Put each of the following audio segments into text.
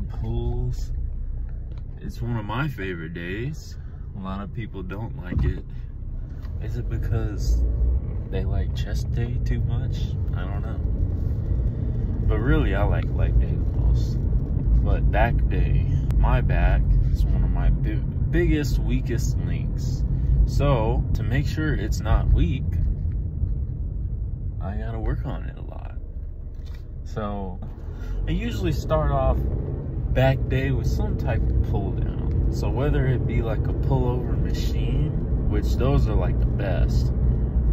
of pulls. It's one of my favorite days. A lot of people don't like it. Is it because they like chest day too much? I don't know. But really, I like leg day the most. But back day, my back is one of my biggest, weakest links. So, to make sure it's not weak, I gotta work on it a lot. So, I usually start off back day with some type of pull down. So whether it be like a pullover machine, which those are like the best.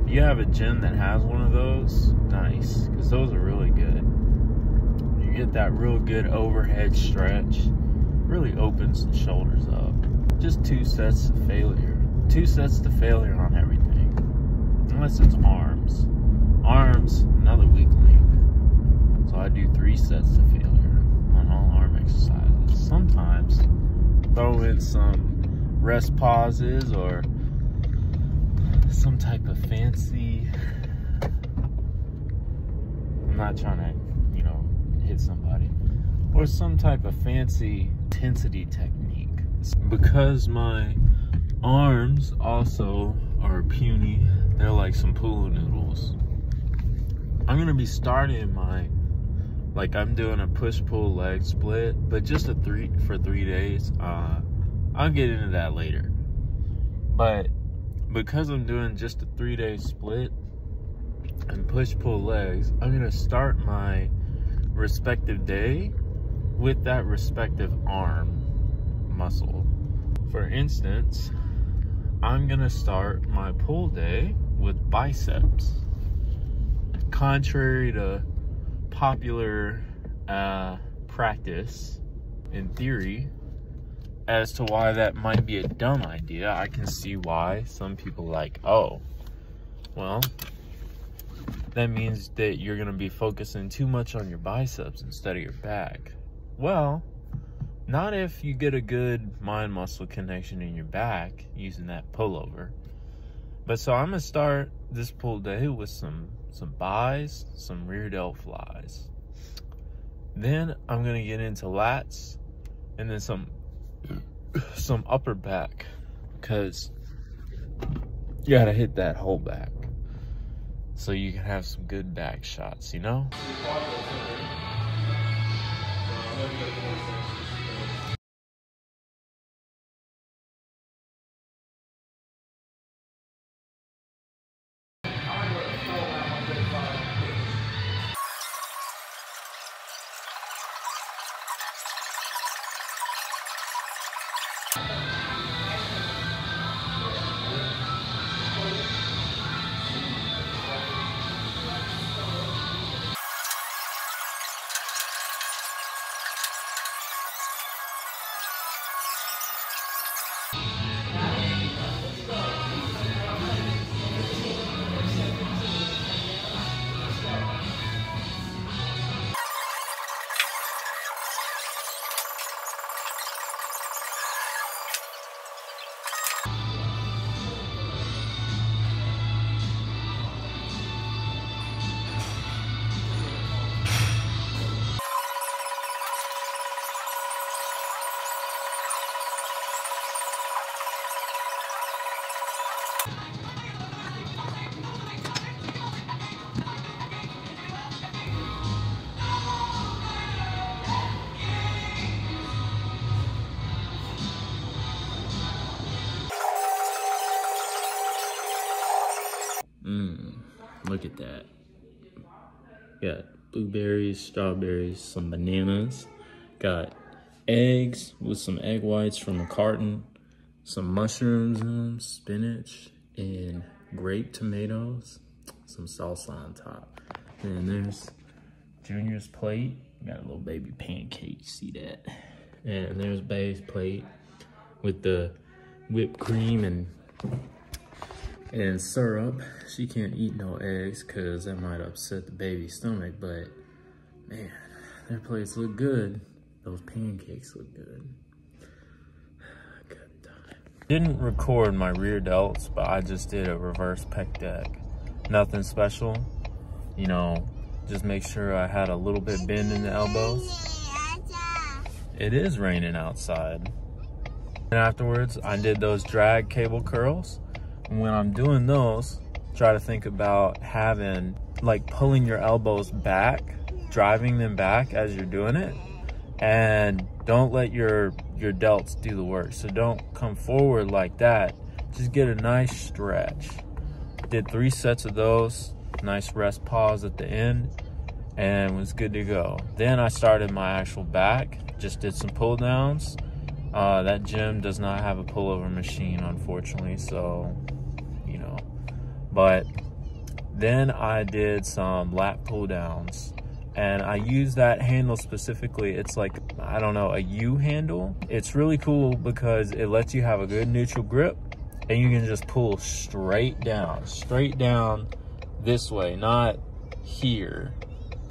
If you have a gym that has one of those, nice, because those are really good. You get that real good overhead stretch, really opens the shoulders up. Just 2 sets to failure. 2 sets to failure on everything, unless it's arms. Arms, another weak link. So I do 3 sets to failure on all arm exercises. Sometimes throw in some rest pauses or some type of fancy, I'm not trying to, you know, hit somebody, or some type of fancy intensity technique. Because my arms also are puny, they're like some pool noodles. I'm gonna be starting my, like I'm doing a push-pull leg split, but just for 3 days. I'll get into that later. But because I'm doing just a 3-day split and push-pull legs, I'm gonna start my respective day with that respective arm muscle. For instance, I'm gonna start my pull day with biceps. Contrary to popular practice in theory as to why that might be a dumb idea, I can see why some people like, oh, well, that means that you're gonna be focusing too much on your biceps instead of your back. Well, not if you get a good mind muscle connection in your back using that pullover. But so I'm gonna start this pull day with some bis, some rear delt flies. Then I'm gonna get into lats and then some upper back, because you gotta hit that whole back so you can have some good back shots, you know? Look at that. Got blueberries, strawberries, some bananas. Got eggs with some egg whites from a carton. Some mushrooms, spinach, and grape tomatoes. Some salsa on top. And there's Junior's plate. Got a little baby pancake, see that? And there's Babe's plate with the whipped cream and syrup. She can't eat no eggs because that might upset the baby's stomach, but man, their plates look good. Those pancakes look good. Good time. Didn't record my rear delts, but I just did a reverse pec deck. Nothing special, you know, just make sure I had a little bit bend in the elbows. it is raining outside. And afterwards, I did those drag cable curls. And when I'm doing those, try to think about having, like, pulling your elbows back, driving them back as you're doing it. And don't let your delts do the work. So don't come forward like that. Just get a nice stretch. Did 3 sets of those, nice rest pause at the end, and was good to go. Then I started my actual back, just did some pull downs. That gym does not have a pullover machine, unfortunately, so, you know. But then I did some lat pull downs, and I use that handle specifically. It's like, I don't know, a U handle. It's really cool because it lets you have a good neutral grip, and you can just pull straight down this way, not here.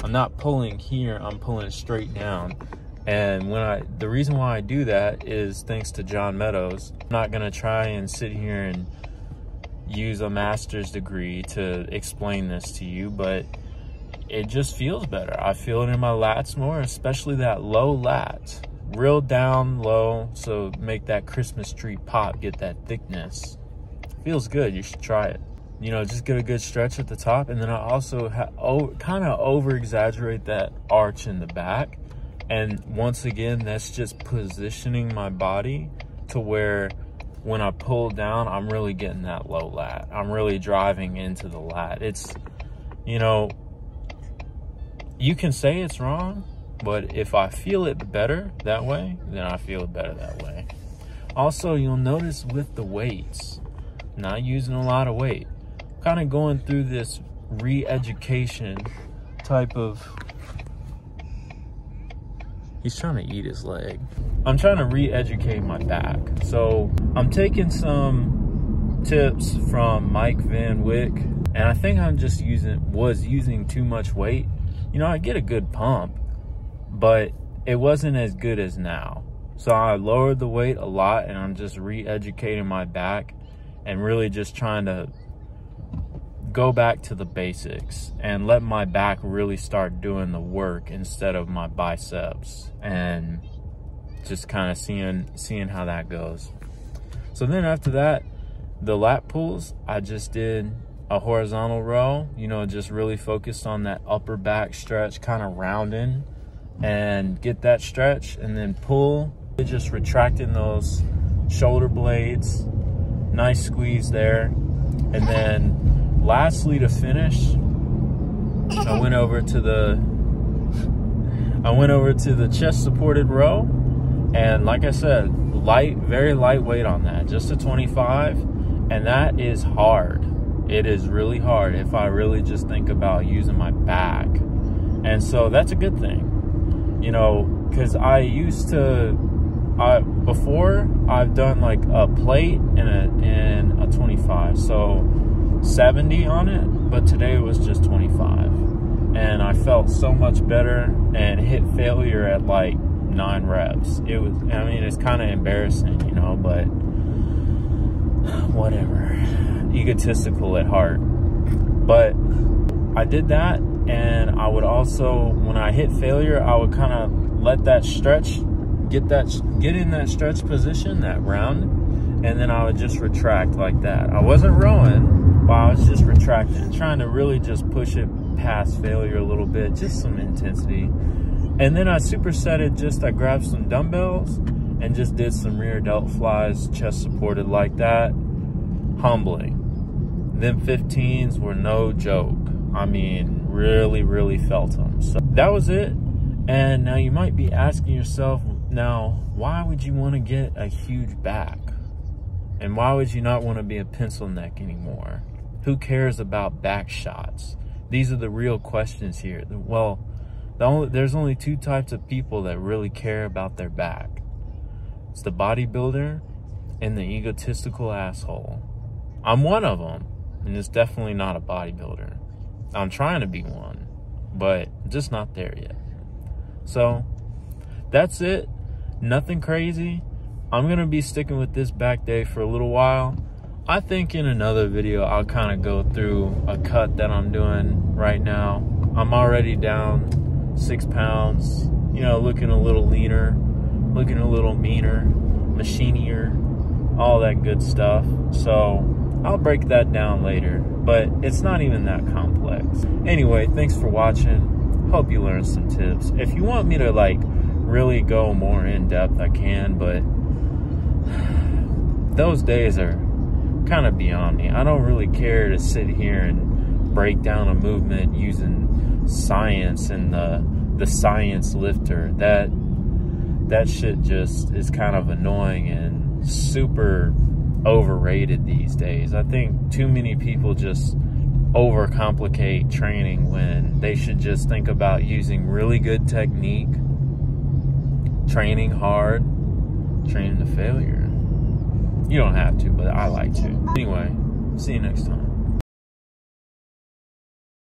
I'm not pulling here, I'm pulling straight down. And the reason why I do that is thanks to John Meadows. I'm not gonna try and sit here and use a master's degree to explain this to you, but it just feels better. I feel it in my lats more, especially that low lat. Real down low, so make that Christmas tree pop, get that thickness. Feels good, you should try it. You know, just get a good stretch at the top, and then I also kind of over-exaggerate that arch in the back. And once again, that's just positioning my body to where when I pull down, I'm really getting that low lat. I'm really driving into the lat. It's, you know, you can say it's wrong, but if I feel it better that way, then I feel it better that way. Also, you'll notice with the weights, not using a lot of weight, kind of going through this re-education type of, he's trying to eat his leg. I'm trying to re-educate my back. So I'm taking some tips from Mike Van Wyck, and I think I'm just was using too much weight. You know, I get a good pump, but it wasn't as good as now. So I lowered the weight a lot, and I'm just re-educating my back and really just trying to go back to the basics and let my back really start doing the work instead of my biceps, and just kind of seeing how that goes. So then after that, the lat pulls, I just did a horizontal row, you know, just really focused on that upper back stretch, kind of rounding and get that stretch, and then pull, just retracting those shoulder blades, nice squeeze there. And then lastly, to finish, I went over to the chest supported row, and like I said, very lightweight on that, just a 25, and that is hard. It is really hard if I really just think about using my back. And so that's a good thing, you know, because before I've done like a plate and a 25, so 70 on it, but today it was just 25, and I felt so much better and hit failure at like 9 reps. It was, I mean, it's kind of embarrassing, you know, but whatever, egotistical at heart. But I did that, and I would also, when I hit failure, I would kind of let that stretch, get in that stretch position, that round, and then I would just retract like that. I wasn't rowing, but I was just retracting, trying to really just push it past failure a little bit, just some intensity. And then I supersetted, I grabbed some dumbbells and just did some rear delt flies, chest supported like that. Humbling. Them 15s were no joke. I mean, really, really felt them. So that was it. And now you might be asking yourself, now, why would you want to get a huge back? And why would you not want to be a pencil neck anymore? Who cares about back shots? These are the real questions here. Well, there's only 2 types of people that really care about their back. It's the bodybuilder and the egotistical asshole. I'm one of them, and it's definitely not a bodybuilder. I'm trying to be one, but just not there yet. So that's it. Nothing crazy. I'm going to be sticking with this back day for a little while. I think in another video, I'll kind of go through a cut that I'm doing right now. I'm already down 6 pounds, you know, looking a little leaner. looking a little meaner, machinier, all that good stuff. So I'll break that down later, but it's not even that complex. Anyway, thanks for watching. Hope you learned some tips. If you want me to like really go more in depth, I can, but those days are kind of beyond me. I don't really care to sit here and break down a movement using science and the science lifter. That shit just is kind of annoying and super overrated these days. I think too many people just overcomplicate training when they should just think about using really good technique, training hard, training to failure. You don't have to, but I like to. Anyway, see you next time.